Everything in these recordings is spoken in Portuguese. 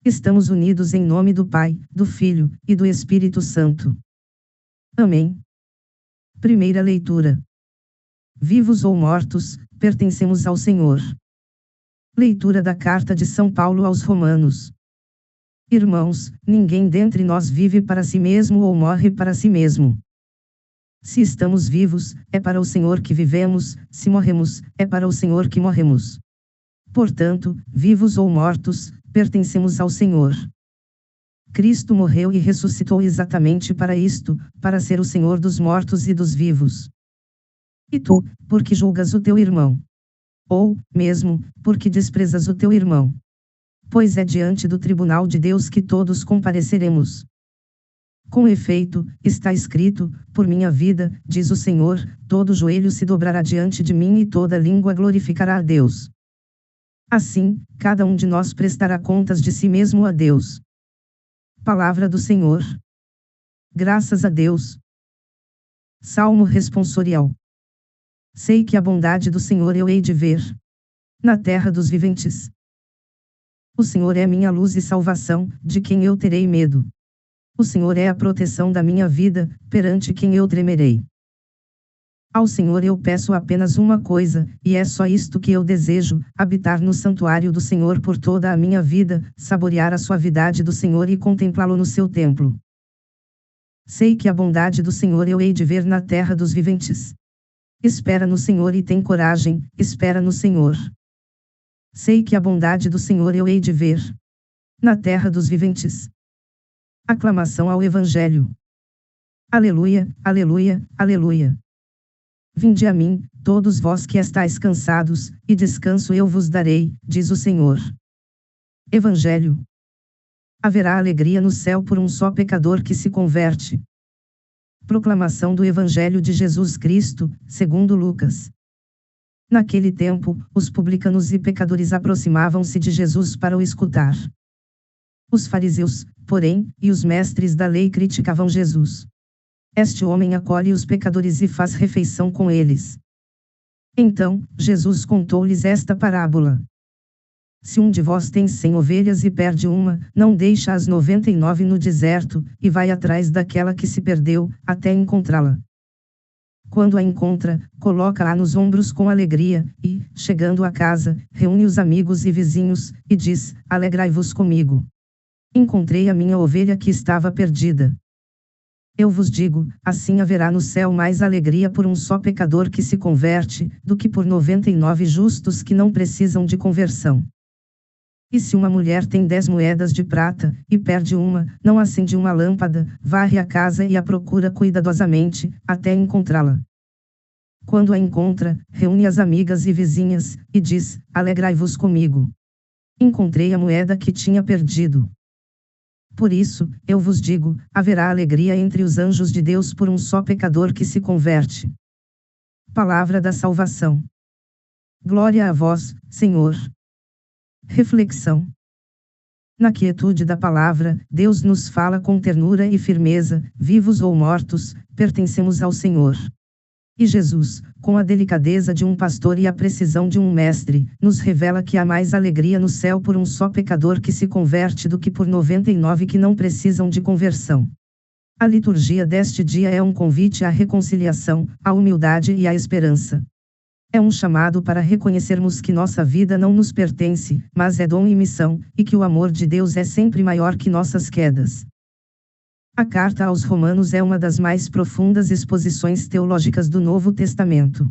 Estamos unidos em nome do Pai, do Filho, e do Espírito Santo. Amém. Primeira leitura. Vivos ou mortos, pertencemos ao Senhor. Leitura da Carta de São Paulo aos Romanos. Irmãos, ninguém dentre nós vive para si mesmo ou morre para si mesmo. Se estamos vivos, é para o Senhor que vivemos, se morremos, é para o Senhor que morremos. Portanto, vivos ou mortos, pertencemos ao Senhor. Cristo morreu e ressuscitou exatamente para isto, para ser o Senhor dos mortos e dos vivos. E tu, por que julgas o teu irmão? Ou, mesmo, por que desprezas o teu irmão? Pois é diante do tribunal de Deus que todos compareceremos. Com efeito, está escrito, por minha vida, diz o Senhor, todo joelho se dobrará diante de mim e toda língua glorificará a Deus. Assim, cada um de nós prestará contas de si mesmo a Deus. Palavra do Senhor. Graças a Deus. Salmo responsorial. Sei que a bondade do Senhor eu hei de ver na terra dos viventes. O Senhor é minha luz e salvação, de quem eu terei medo? O Senhor é a proteção da minha vida, perante quem eu tremerei? Ao Senhor eu peço apenas uma coisa, e é só isto que eu desejo, habitar no santuário do Senhor por toda a minha vida, saborear a suavidade do Senhor e contemplá-lo no seu templo. Sei que a bondade do Senhor eu hei de ver na terra dos viventes. Espera no Senhor e tem coragem, espera no Senhor. Sei que a bondade do Senhor eu hei de ver na terra dos viventes. Aclamação ao Evangelho. Aleluia, aleluia, aleluia. Vinde a mim, todos vós que estáis cansados, e descanso eu vos darei, diz o Senhor. Evangelho. Haverá alegria no céu por um só pecador que se converte. Proclamação do Evangelho de Jesus Cristo, segundo Lucas. Naquele tempo, os publicanos e pecadores aproximavam-se de Jesus para o escutar. Os fariseus, porém, e os mestres da lei criticavam Jesus. Este homem acolhe os pecadores e faz refeição com eles. Então, Jesus contou-lhes esta parábola. Se um de vós tem 100 ovelhas e perde uma, não deixa as 99 no deserto, e vai atrás daquela que se perdeu, até encontrá-la. Quando a encontra, coloca-a nos ombros com alegria, e, chegando a casa, reúne os amigos e vizinhos, e diz: Alegrai-vos comigo. Encontrei a minha ovelha que estava perdida. Eu vos digo, assim haverá no céu mais alegria por um só pecador que se converte, do que por 99 justos que não precisam de conversão. E se uma mulher tem 10 moedas de prata, e perde uma, não acende uma lâmpada, varre a casa e a procura cuidadosamente, até encontrá-la. Quando a encontra, reúne as amigas e vizinhas, e diz: Alegrai-vos comigo. Encontrei a moeda que tinha perdido. Por isso, eu vos digo, haverá alegria entre os anjos de Deus por um só pecador que se converte. Palavra da salvação. Glória a vós, Senhor. Reflexão. Na quietude da palavra, Deus nos fala com ternura e firmeza, vivos ou mortos, pertencemos ao Senhor. E Jesus, com a delicadeza de um pastor e a precisão de um mestre, nos revela que há mais alegria no céu por um só pecador que se converte do que por 99 que não precisam de conversão. A liturgia deste dia é um convite à reconciliação, à humildade e à esperança. É um chamado para reconhecermos que nossa vida não nos pertence, mas é dom e missão, e que o amor de Deus é sempre maior que nossas quedas. A carta aos Romanos é uma das mais profundas exposições teológicas do Novo Testamento.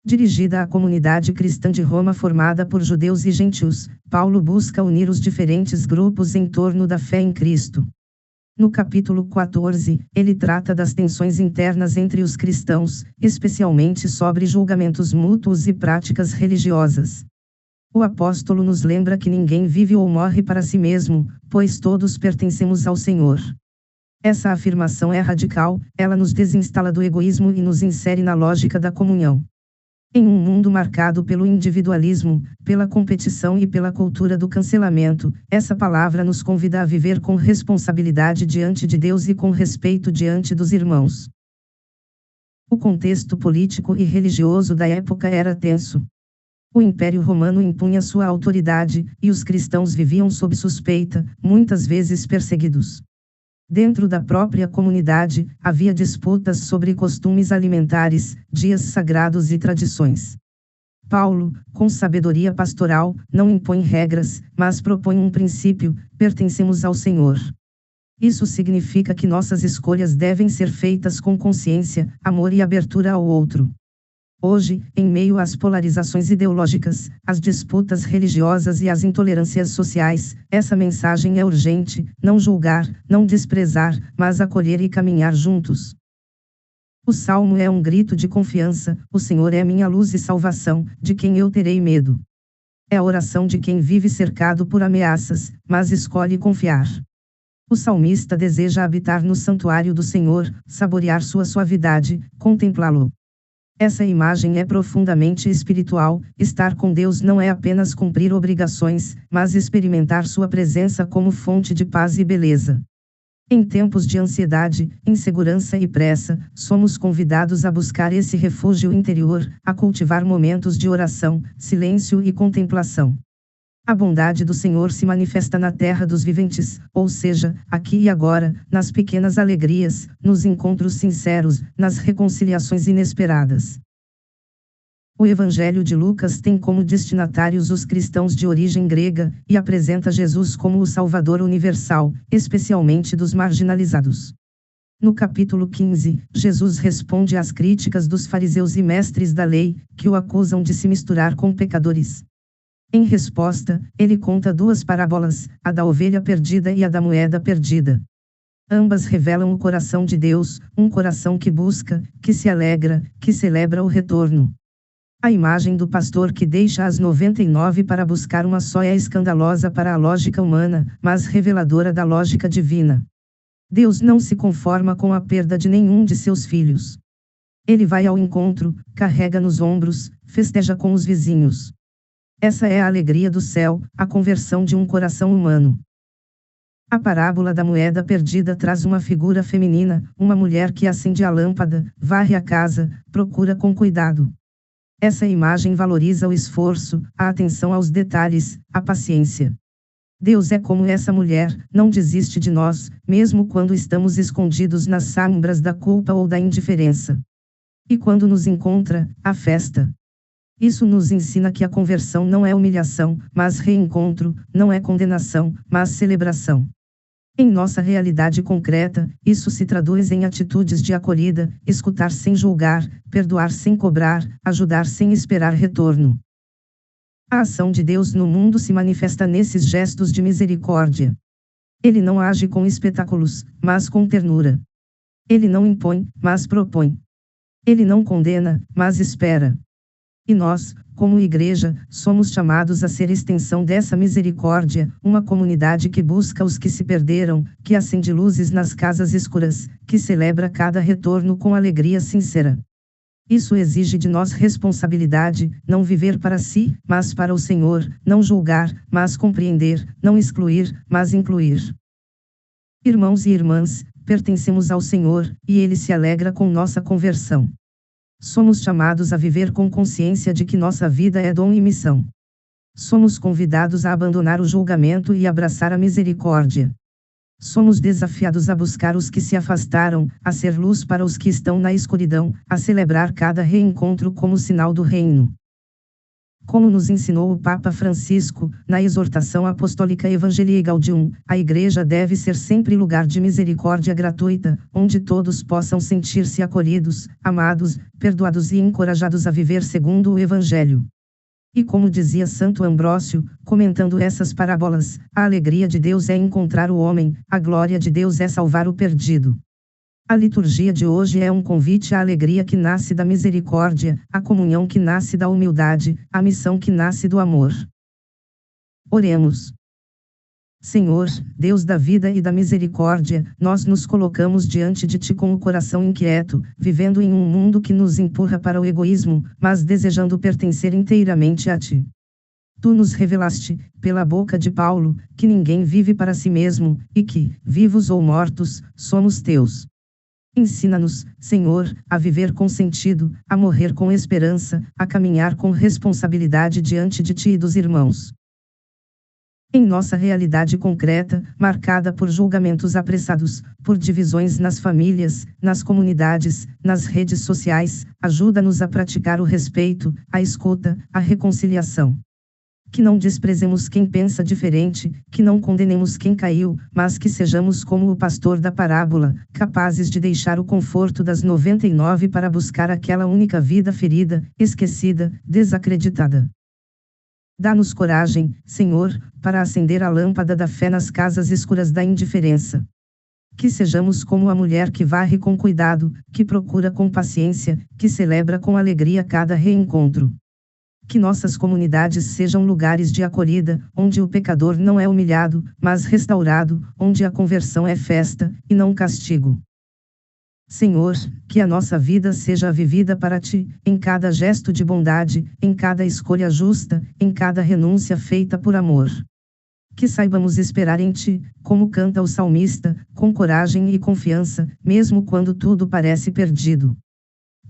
Dirigida à comunidade cristã de Roma formada por judeus e gentios, Paulo busca unir os diferentes grupos em torno da fé em Cristo. No capítulo 14, ele trata das tensões internas entre os cristãos, especialmente sobre julgamentos mútuos e práticas religiosas. O apóstolo nos lembra que ninguém vive ou morre para si mesmo, pois todos pertencemos ao Senhor. Essa afirmação é radical, ela nos desinstala do egoísmo e nos insere na lógica da comunhão. Em um mundo marcado pelo individualismo, pela competição e pela cultura do cancelamento, essa palavra nos convida a viver com responsabilidade diante de Deus e com respeito diante dos irmãos. O contexto político e religioso da época era tenso. O Império Romano impunha sua autoridade, e os cristãos viviam sob suspeita, muitas vezes perseguidos. Dentro da própria comunidade, havia disputas sobre costumes alimentares, dias sagrados e tradições. Paulo, com sabedoria pastoral, não impõe regras, mas propõe um princípio: pertencemos ao Senhor. Isso significa que nossas escolhas devem ser feitas com consciência, amor e abertura ao outro. Hoje, em meio às polarizações ideológicas, às disputas religiosas e às intolerâncias sociais, essa mensagem é urgente: não julgar, não desprezar, mas acolher e caminhar juntos. O salmo é um grito de confiança: o Senhor é minha luz e salvação, de quem eu terei medo? É a oração de quem vive cercado por ameaças, mas escolhe confiar. O salmista deseja habitar no santuário do Senhor, saborear sua suavidade, contemplá-lo. Essa imagem é profundamente espiritual. Estar com Deus não é apenas cumprir obrigações, mas experimentar sua presença como fonte de paz e beleza. Em tempos de ansiedade, insegurança e pressa, somos convidados a buscar esse refúgio interior, a cultivar momentos de oração, silêncio e contemplação. A bondade do Senhor se manifesta na terra dos viventes, ou seja, aqui e agora, nas pequenas alegrias, nos encontros sinceros, nas reconciliações inesperadas. O Evangelho de Lucas tem como destinatários os cristãos de origem grega, e apresenta Jesus como o Salvador universal, especialmente dos marginalizados. No capítulo 15, Jesus responde às críticas dos fariseus e mestres da lei, que o acusam de se misturar com pecadores. Em resposta, ele conta duas parábolas, a da ovelha perdida e a da moeda perdida. Ambas revelam o coração de Deus, um coração que busca, que se alegra, que celebra o retorno. A imagem do pastor que deixa as 99 para buscar uma só é escandalosa para a lógica humana, mas reveladora da lógica divina. Deus não se conforma com a perda de nenhum de seus filhos. Ele vai ao encontro, carrega nos ombros, festeja com os vizinhos. Essa é a alegria do céu, a conversão de um coração humano. A parábola da moeda perdida traz uma figura feminina, uma mulher que acende a lâmpada, varre a casa, procura com cuidado. Essa imagem valoriza o esforço, a atenção aos detalhes, a paciência. Deus é como essa mulher, não desiste de nós, mesmo quando estamos escondidos nas sombras da culpa ou da indiferença. E quando nos encontra, a festa. Isso nos ensina que a conversão não é humilhação, mas reencontro, não é condenação, mas celebração. Em nossa realidade concreta, isso se traduz em atitudes de acolhida, escutar sem julgar, perdoar sem cobrar, ajudar sem esperar retorno. A ação de Deus no mundo se manifesta nesses gestos de misericórdia. Ele não age com espetáculos, mas com ternura. Ele não impõe, mas propõe. Ele não condena, mas espera. E nós, como igreja, somos chamados a ser extensão dessa misericórdia, uma comunidade que busca os que se perderam, que acende luzes nas casas escuras, que celebra cada retorno com alegria sincera. Isso exige de nós responsabilidade: não viver para si, mas para o Senhor, não julgar, mas compreender, não excluir, mas incluir. Irmãos e irmãs, pertencemos ao Senhor, e Ele se alegra com nossa conversão. Somos chamados a viver com consciência de que nossa vida é dom e missão. Somos convidados a abandonar o julgamento e abraçar a misericórdia. Somos desafiados a buscar os que se afastaram, a ser luz para os que estão na escuridão, a celebrar cada reencontro como sinal do reino. Como nos ensinou o Papa Francisco, na exortação apostólica Evangelii Gaudium, a Igreja deve ser sempre lugar de misericórdia gratuita, onde todos possam sentir-se acolhidos, amados, perdoados e encorajados a viver segundo o Evangelho. E como dizia Santo Ambrósio, comentando essas parábolas, a alegria de Deus é encontrar o homem, a glória de Deus é salvar o perdido. A liturgia de hoje é um convite à alegria que nasce da misericórdia, à comunhão que nasce da humildade, à missão que nasce do amor. Oremos. Senhor, Deus da vida e da misericórdia, nós nos colocamos diante de Ti com o coração inquieto, vivendo em um mundo que nos empurra para o egoísmo, mas desejando pertencer inteiramente a Ti. Tu nos revelaste, pela boca de Paulo, que ninguém vive para si mesmo, e que, vivos ou mortos, somos Teus. Ensina-nos, Senhor, a viver com sentido, a morrer com esperança, a caminhar com responsabilidade diante de Ti e dos irmãos. Em nossa realidade concreta, marcada por julgamentos apressados, por divisões nas famílias, nas comunidades, nas redes sociais, ajuda-nos a praticar o respeito, a escuta, a reconciliação. Que não desprezemos quem pensa diferente, que não condenemos quem caiu, mas que sejamos como o pastor da parábola, capazes de deixar o conforto das 99 para buscar aquela única vida ferida, esquecida, desacreditada. Dá-nos coragem, Senhor, para acender a lâmpada da fé nas casas escuras da indiferença. Que sejamos como a mulher que varre com cuidado, que procura com paciência, que celebra com alegria cada reencontro. Que nossas comunidades sejam lugares de acolhida, onde o pecador não é humilhado, mas restaurado, onde a conversão é festa, e não castigo. Senhor, que a nossa vida seja vivida para Ti, em cada gesto de bondade, em cada escolha justa, em cada renúncia feita por amor. Que saibamos esperar em Ti, como canta o salmista, com coragem e confiança, mesmo quando tudo parece perdido.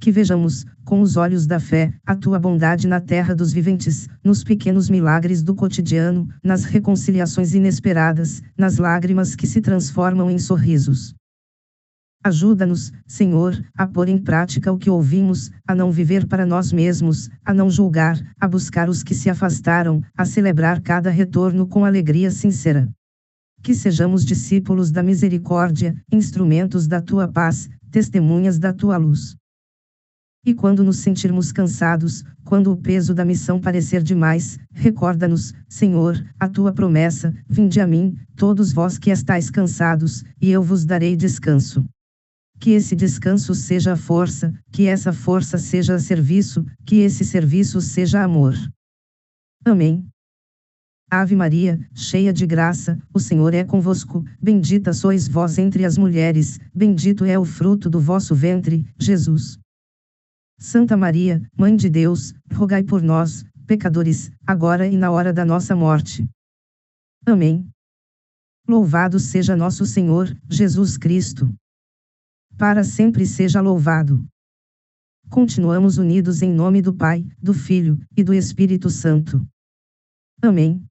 Que vejamos, com os olhos da fé, a Tua bondade na terra dos viventes, nos pequenos milagres do cotidiano, nas reconciliações inesperadas, nas lágrimas que se transformam em sorrisos. Ajuda-nos, Senhor, a pôr em prática o que ouvimos, a não viver para nós mesmos, a não julgar, a buscar os que se afastaram, a celebrar cada retorno com alegria sincera. Que sejamos discípulos da misericórdia, instrumentos da Tua paz, testemunhas da Tua luz. E quando nos sentirmos cansados, quando o peso da missão parecer demais, recorda-nos, Senhor, a Tua promessa: vinde a mim, todos vós que estáis cansados, e eu vos darei descanso. Que esse descanso seja a força, que essa força seja a serviço, que esse serviço seja amor. Amém. Ave Maria, cheia de graça, o Senhor é convosco, bendita sois vós entre as mulheres, bendito é o fruto do vosso ventre, Jesus. Santa Maria, Mãe de Deus, rogai por nós, pecadores, agora e na hora da nossa morte. Amém. Louvado seja nosso Senhor, Jesus Cristo. Para sempre seja louvado. Continuamos unidos em nome do Pai, do Filho, e do Espírito Santo. Amém.